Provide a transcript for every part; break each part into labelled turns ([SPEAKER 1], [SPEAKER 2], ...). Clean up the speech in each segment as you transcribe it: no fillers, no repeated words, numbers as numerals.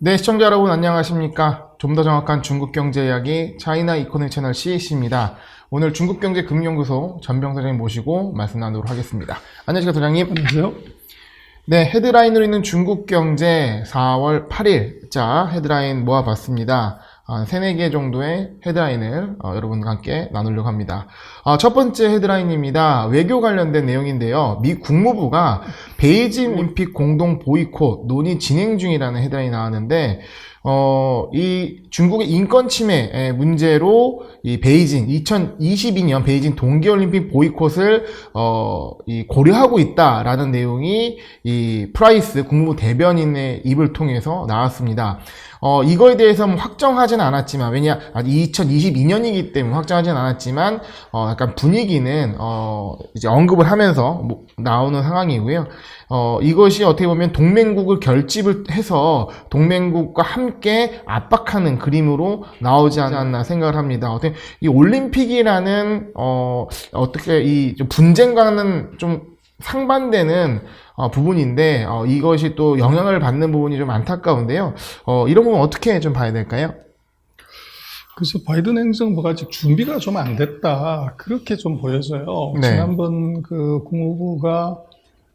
[SPEAKER 1] 네, 시청자 여러분 안녕하십니까? 좀 더 정확한 중국 경제 이야기 차이나 이코노미 채널 CAC입니다. 오늘 중국경제금융연구소 전병 소장님 모시고 말씀 나누도록 하겠습니다. 안녕하십니까, 소장님?
[SPEAKER 2] 안녕하세요.
[SPEAKER 1] 네, 헤드라인으로 있는 중국 경제 4월 8일자 헤드라인 모아봤습니다. 한 3-4개 정도의 헤드라인을 여러분과 함께 나누려고 합니다. 첫 번째 헤드라인입니다. 외교 관련된 내용인데요. 미 국무부가 베이징 올림픽 공동 보이콧 논의 진행 중이라는 헤드라인이 나왔는데 이 중국의 인권 침해 문제로 이 베이징 2022년 베이징 동계올림픽 보이콧을 고려하고 있다라는 내용이 이 프라이스 국무부 대변인의 입을 통해서 나왔습니다. 이거에 대해서 확정하지는 않았지만, 왜냐, 아직 2022년이기 때문에 확정하지는 않았지만, 약간 분위기는, 이제 언급을 하면서 나오는 상황이고요. 이것이 어떻게 보면 동맹국을 결집을 해서 동맹국과 함께 압박하는 그림으로 나오지 않았나 생각을 합니다. 어떻게, 이 올림픽이라는, 어떻게 이 분쟁과는 좀 상반되는 부분인데 이것이 또 영향을 받는 부분이 좀 안타까운데요. 이런 부분 어떻게 좀 봐야 될까요?
[SPEAKER 2] 그래서 바이든 행정부가 아직 준비가 좀 안 됐다, 그렇게 좀 보여져요.
[SPEAKER 1] 네.
[SPEAKER 2] 지난번 그 국무부가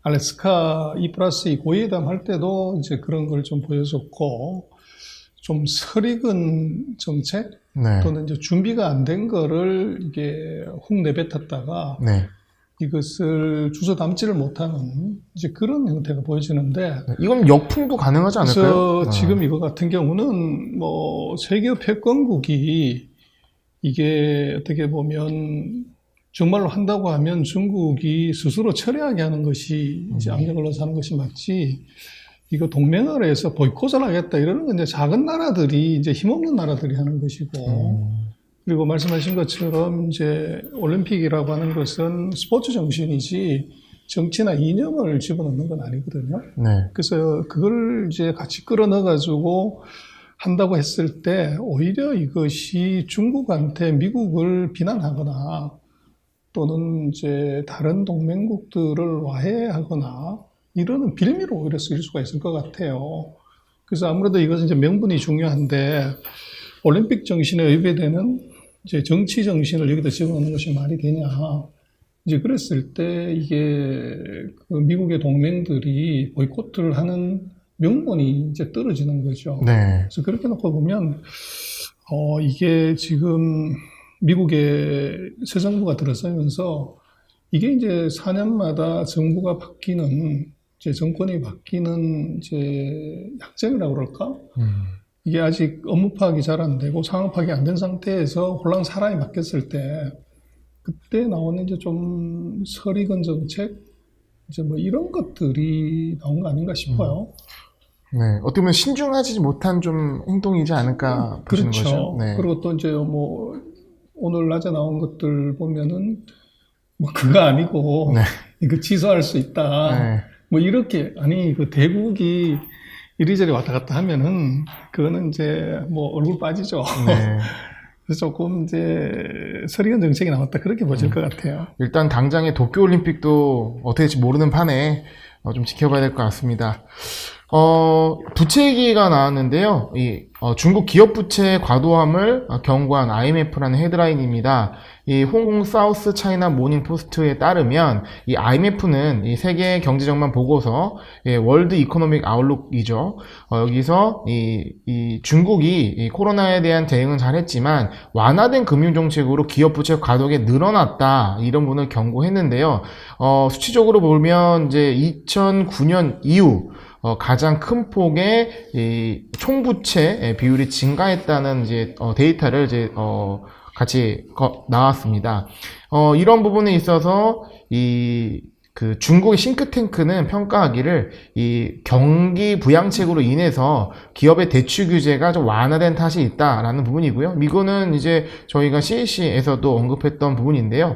[SPEAKER 2] 알래스카 2+2 고위회담 할 때도 이제 그런 걸 좀 보여줬고, 좀 설익은 정책
[SPEAKER 1] 네.
[SPEAKER 2] 또는 이제 준비가 안 된 거를 이게 훅 내뱉었다가
[SPEAKER 1] 네.
[SPEAKER 2] 이것을 주워 담지를 못하는 이제 그런 형태가 보여지는데,
[SPEAKER 1] 이건 역풍도 가능하지 않을까요?
[SPEAKER 2] 그래서 지금 이거 같은 경우는 뭐 세계 패권국이 이게 어떻게 보면 정말로 한다고 하면 중국이 스스로 철회하게 하는 것이 이제 안경 걸러서 하는 것이 맞지, 이거 동맹을 해서 보이콧을 하겠다 이러는 건 이제 작은 나라들이, 이제 힘없는 나라들이 하는 것이고, 그리고 말씀하신 것처럼 이제 올림픽이라고 하는 것은 스포츠 정신이지 정치나 이념을 집어넣는 건 아니거든요.
[SPEAKER 1] 네.
[SPEAKER 2] 그래서 그걸 이제 같이 끌어넣어가지고 한다고 했을 때 오히려 이것이 중국한테 미국을 비난하거나 또는 이제 다른 동맹국들을 와해하거나 이러는 빌미로 오히려 쓰일 수가 있을 것 같아요. 그래서 아무래도 이것은 이제 명분이 중요한데, 올림픽 정신에 의배되는 이제 정치 정신을 여기다 집어넣는 것이 말이 되냐. 이제 그랬을 때 이게 그 미국의 동맹들이 보이콧을 하는 명분이 이제 떨어지는 거죠.
[SPEAKER 1] 네.
[SPEAKER 2] 그래서 그렇게 놓고 보면, 이게 지금 미국의 새 정부가 들어서면서 이게 이제 4년마다 정부가 바뀌는, 이제 정권이 바뀌는 이제 약점이라고 그럴까? 이게 아직 업무 파악이 잘 안 되고 상황 파악이 안 된 상태에서 홀랑 사람이 바뀌었을 때, 그때 나오는 이제 좀 설익은 정책, 이제 뭐 이런 것들이 나온 거 아닌가 싶어요.
[SPEAKER 1] 네. 어떻게 보면 신중하지 못한 좀 행동이지 않을까 보시는
[SPEAKER 2] 그렇죠.
[SPEAKER 1] 거죠. 네.
[SPEAKER 2] 그리고 또 이제 뭐 오늘 낮에 나온 것들 보면은 뭐 그거 아니고
[SPEAKER 1] 네.
[SPEAKER 2] 이거 취소할 수 있다.
[SPEAKER 1] 네.
[SPEAKER 2] 뭐 이렇게, 아니 그 대국이 이리저리 왔다 갔다 하면은 그거는 이제 뭐 얼굴 빠지죠.
[SPEAKER 1] 네.
[SPEAKER 2] 그래서 조금 이제 설익은 정책이 나왔다, 그렇게 보실 것 같아요.
[SPEAKER 1] 일단 당장의 도쿄올림픽도 어떻게 될지 모르는 판에 좀 지켜봐야 될 것 같습니다. 부채 얘기가 나왔는데요. 중국 기업 부채 과도함을 경고한 IMF라는 헤드라인입니다. 이 홍콩 사우스 차이나 모닝 포스트에 따르면 이 IMF는 이 세계 경제 전망 보고서, 월드 이코노믹 아웃룩이죠. 여기서 이 중국이 이 코로나에 대한 대응은 잘했지만 완화된 금융 정책으로 기업 부채 과도하게 늘어났다, 이런 부분을 경고했는데요. 수치적으로 보면 이제 2009년 이후 가장 큰 폭의 이 총부채 비율이 증가했다는 이제 데이터를 이제 같이 나왔습니다. 이런 부분에 있어서 그 중국의 싱크탱크는 평가하기를 이 경기 부양책으로 인해서 기업의 대출 규제가 좀 완화된 탓이 있다라는 부분이고요. 이거는 이제 저희가 CAC에서도 언급했던 부분인데요.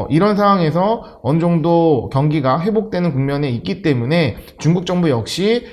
[SPEAKER 1] 이런 상황에서 어느 정도 경기가 회복되는 국면에 있기 때문에 중국 정부 역시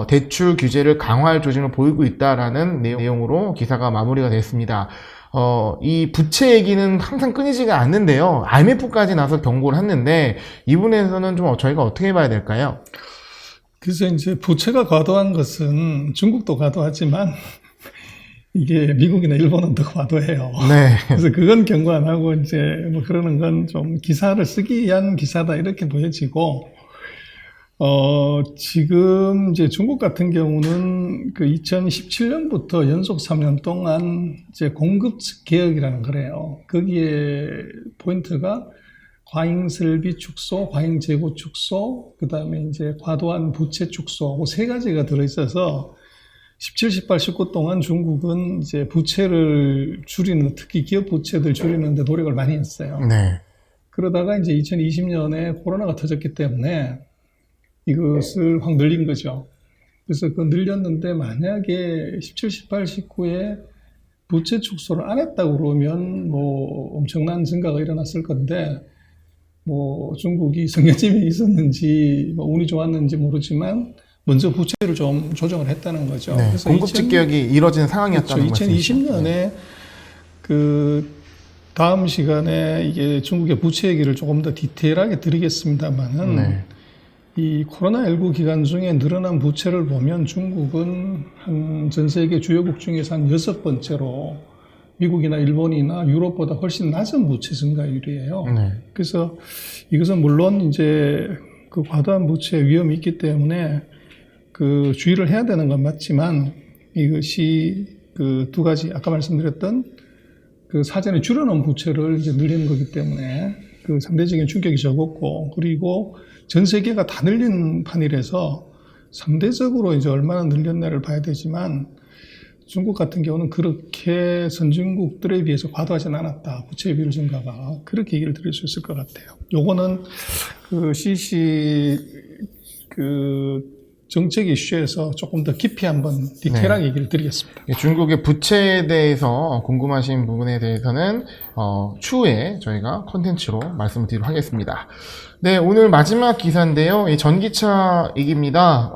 [SPEAKER 1] 대출 규제를 강화할 조짐을 보이고 있다라는 내용으로 기사가 마무리가 됐습니다. 이 부채 얘기는 항상 끊이지가 않는데요. IMF까지 나서 경고를 했는데 이 부분에서는 좀 저희가 어떻게 봐야 될까요?
[SPEAKER 2] 그래서 이제 부채가 과도한 것은 중국도 과도하지만 이게 미국이나 일본은 더 과도해요.
[SPEAKER 1] 네.
[SPEAKER 2] 그래서 그건 경고 안 하고 이제 뭐 그러는 건 좀 기사를 쓰기 위한 기사다 이렇게 보여지고, 지금 이제 중국 같은 경우는 그 2017년부터 연속 3년 동안 이제 공급 개혁이라는 거래요. 거기에 포인트가 과잉 설비 축소, 과잉 재고 축소, 그 다음에 이제 과도한 부채 축소, 그 세 가지가 들어있어서 17, 18, 19 동안 중국은 이제 부채를 줄이는, 특히 기업 부채들 줄이는데 노력을 많이 했어요.
[SPEAKER 1] 네.
[SPEAKER 2] 그러다가 이제 2020년에 코로나가 터졌기 때문에 이것을 확 늘린 거죠. 그래서 그 늘렸는데 만약에 17, 18, 19에 부채 축소를 안 했다고 그러면 뭐 엄청난 증가가 일어났을 건데, 뭐 중국이 성견짐이 있었는지 뭐 운이 좋았는지 모르지만 먼저 부채를 좀 조정을 했다는 거죠.
[SPEAKER 1] 네.
[SPEAKER 2] 그래서
[SPEAKER 1] 공급직 개혁이 이뤄진 상황이었다는
[SPEAKER 2] 그렇죠.
[SPEAKER 1] 말씀이시죠.
[SPEAKER 2] 2020년에 그 다음 시간에 이게 중국의 부채 얘기를 조금 더 디테일하게 드리겠습니다만은,
[SPEAKER 1] 네.
[SPEAKER 2] 이 코로나19 기간 중에 늘어난 부채를 보면 중국은 한 전 세계 주요국 중에서 한 6번째로 미국이나 일본이나 유럽보다 훨씬 낮은 부채 증가율이에요.
[SPEAKER 1] 네.
[SPEAKER 2] 그래서 이것은 물론 이제 그 과도한 부채 위험이 있기 때문에 그 주의를 해야 되는 건 맞지만, 이것이 그 두 가지 아까 말씀드렸던 그 사전에 줄여놓은 부채를 이제 늘리는 거기 때문에 그 상대적인 충격이 적었고, 그리고 전 세계가 다 늘린 판이라서 상대적으로 이제 얼마나 늘렸나를 봐야 되지만, 중국 같은 경우는 그렇게 선진국들에 비해서 과도하진 않았다. 부채 비율 증가가. 그렇게 얘기를 드릴 수 있을 것 같아요. 요거는 그 CC 그 정책 이슈에서 조금 더 깊이 한번 디테일하게 얘기를 드리겠습니다.
[SPEAKER 1] 중국의 부채에 대해서 궁금하신 부분에 대해서는 추후에 저희가 콘텐츠로 말씀을 드리도록 하겠습니다. 네, 오늘 마지막 기사인데요. 이 전기차 얘기입니다.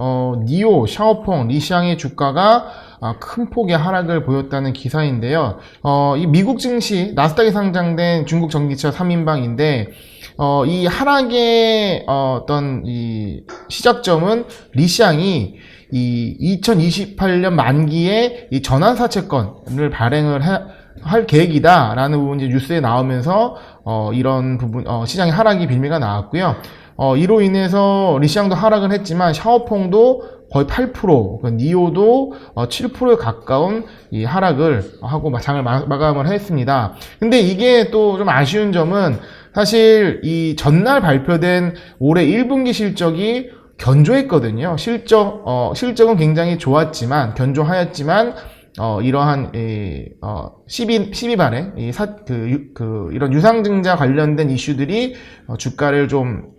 [SPEAKER 1] 니오, 샤오펑, 리샹의 주가가 큰 폭의 하락을 보였다는 기사인데요. 이 미국 증시 나스닥에 상장된 중국 전기차 3인방인데 이 하락의 어떤 이 시작점은 리샹이 이 2028년 만기에 이 전환사채권을 발행을 할 계획이다라는 부분이 뉴스에 나오면서 이런 부분 시장의 하락이 빌미가 나왔고요. 이로 인해서 리샹도 하락을 했지만 샤오펑도 거의 8%, 그 니오도 7%에 가까운 이 하락을 하고 장을 마감을 했습니다. 근데 이게 또 좀 아쉬운 점은 사실 이 전날 발표된 올해 1분기 실적이 견조했거든요. 실적은 굉장히 좋았지만, 견조하였지만, 이러한, 12발에, 이런 유상증자 관련된 이슈들이 주가를 좀,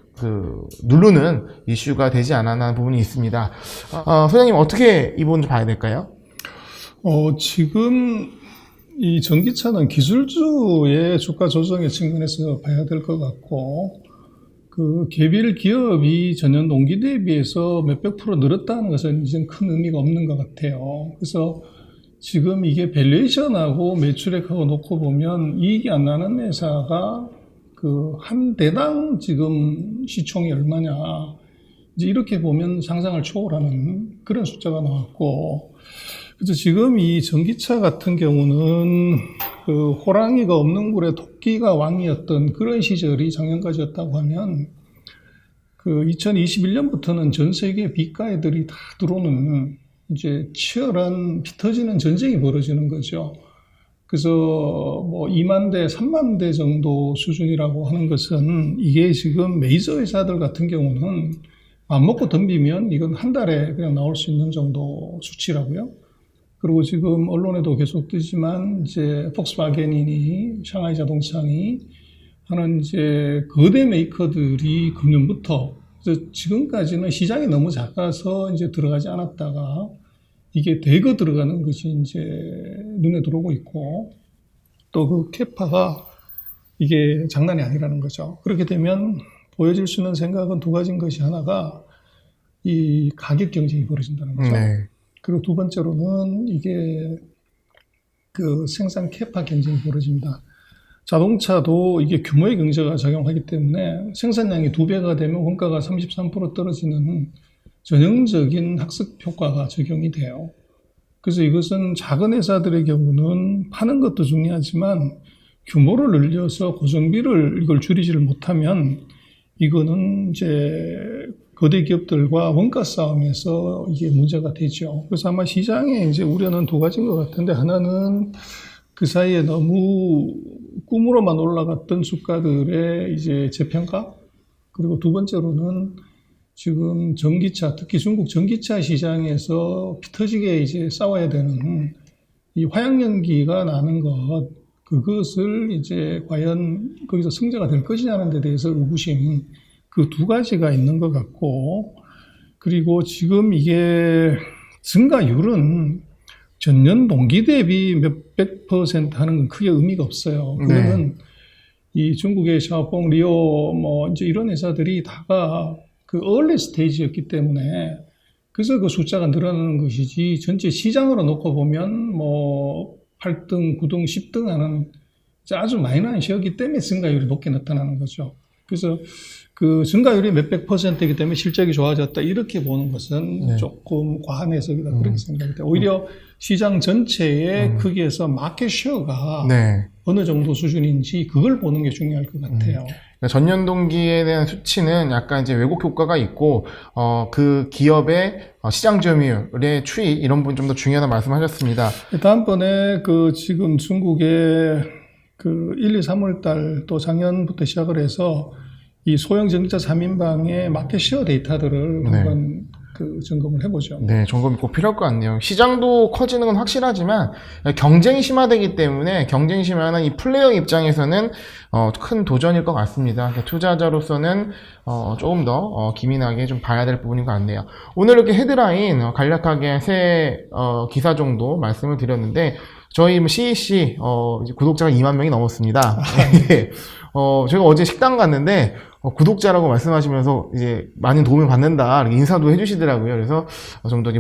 [SPEAKER 1] 누르는 이슈가 되지 않았나 하는 부분이 있습니다. 소장님 어떻게 이 부분 좀 봐야 될까요?
[SPEAKER 2] 지금 이 전기차는 기술주의 주가 조정의 측면에서 봐야 될 것 같고, 그 개별 기업이 전년 동기 대비해서 몇백 프로 늘었다는 것은 이제 큰 의미가 없는 것 같아요. 그래서 지금 이게 밸류에이션하고 매출액하고 놓고 보면 이익이 안 나는 회사가 그 한 대당 지금 시총이 얼마냐, 이제 이렇게 보면 상상을 초월하는 그런 숫자가 나왔고, 그래서 지금 이 전기차 같은 경우는 그 호랑이가 없는 굴에 토끼가 왕이었던 그런 시절이 작년까지였다고 하면, 그 2021년부터는 전 세계 비가애들이 다 들어오는 이제 치열한 피 터지는 전쟁이 벌어지는 거죠. 그래서 뭐 2만 대, 3만 대 정도 수준이라고 하는 것은, 이게 지금 메이저 회사들 같은 경우는 안 먹고 덤비면 이건 한 달에 그냥 나올 수 있는 정도 수치라고요. 그리고 지금 언론에도 계속 뜨지만 이제 폭스바겐이니 샹하이 자동차니 하는 이제 거대 메이커들이 금년부터, 지금까지는 시장이 너무 작아서 이제 들어가지 않았다가 이게 대거 들어가는 것이 이제 눈에 들어오고 있고, 또 그 캐파가 이게 장난이 아니라는 거죠. 그렇게 되면 보여질 수 있는 생각은 두 가지인 것이, 하나가 이 가격 경쟁이 벌어진다는 거죠.
[SPEAKER 1] 네.
[SPEAKER 2] 그리고 두 번째로는 이게 그 생산 캐파 경쟁이 벌어집니다. 자동차도 이게 규모의 경제가 작용하기 때문에 생산량이 2배가 되면 원가가 33% 떨어지는 전형적인 학습 효과가 적용이 돼요. 그래서 이것은 작은 회사들의 경우는 파는 것도 중요하지만 규모를 늘려서 고정비를 이걸 줄이지를 못하면 이거는 이제 거대 기업들과 원가 싸움에서 이게 문제가 되죠. 그래서 아마 시장의 이제 우려는 두 가지인 것 같은데, 하나는 그 사이에 너무 꿈으로만 올라갔던 주가들의 이제 재평가, 그리고 두 번째로는 지금 전기차, 특히 중국 전기차 시장에서 피 터지게 이제 싸워야 되는 이 화약연기가 나는 것, 그것을 이제 과연 거기서 승자가 될 것이냐는 데 대해서 의구심, 그 두 가지가 있는 것 같고, 그리고 지금 이게 증가율은 전년 동기 대비 몇백 % 하는 건 크게 의미가 없어요. 그러면 이 중국의 샤오뽕, 리오 뭐 이제 이런 회사들이 다가 그 얼리 스테이지였기 때문에 그래서 그 숫자가 늘어나는 것이지, 전체 시장으로 놓고 보면 뭐 8등, 9등, 10등 하는 아주 마이너한 시였기 때문에 증가율이 높게 나타나는 거죠. 그래서 그 증가율이 몇백 %이기 때문에 실적이 좋아졌다, 이렇게 보는 것은 조금 과한 해석이다, 그렇게 생각이 돼요. 오히려 시장 전체의 크기에서 마켓 쉐어가 어느 정도 수준인지 그걸 보는 게 중요할 것 같아요.
[SPEAKER 1] 전년 동기에 대한 수치는 약간 이제 왜곡 효과가 있고, 그 기업의 시장 점유율의 추이, 이런 부분 좀 더 중요하다는 말씀하셨습니다.
[SPEAKER 2] 다음번에 그 지금 중국의 그 1, 2, 3월 달 또 작년부터 시작을 해서 이 소형 전기차 3인방의 마켓 쉐어 데이터들을 한번 그 점검을 해보죠.
[SPEAKER 1] 네, 점검이 꼭 필요할 것 같네요. 시장도 커지는 건 확실하지만 경쟁이 심화되기 때문에 경쟁이 심화하는 이 플레이어 입장에서는 큰 도전일 것 같습니다. 투자자로서는 조금 더 기민하게 좀 봐야 될 부분인 것 같네요. 오늘 이렇게 헤드라인 간략하게 세 기사 정도 말씀을 드렸는데, 저희 CEC 이제 구독자가 2만 명이 넘었습니다. 제가 어제 식당 갔는데 구독자라고 말씀하시면서 이제 많은 도움을 받는다, 이렇게 인사도 해주시더라고요. 그래서 좀 더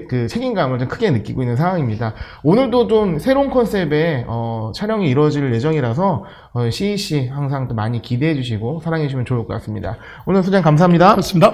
[SPEAKER 1] 그 책임감을 좀 크게 느끼고 있는 상황입니다. 오늘도 좀 새로운 컨셉의 촬영이 이루어질 예정이라서 CEC 항상 또 많이 기대해 주시고 사랑해 주시면 좋을 것 같습니다. 오늘 소장 감사합니다.
[SPEAKER 2] 그렇습니다.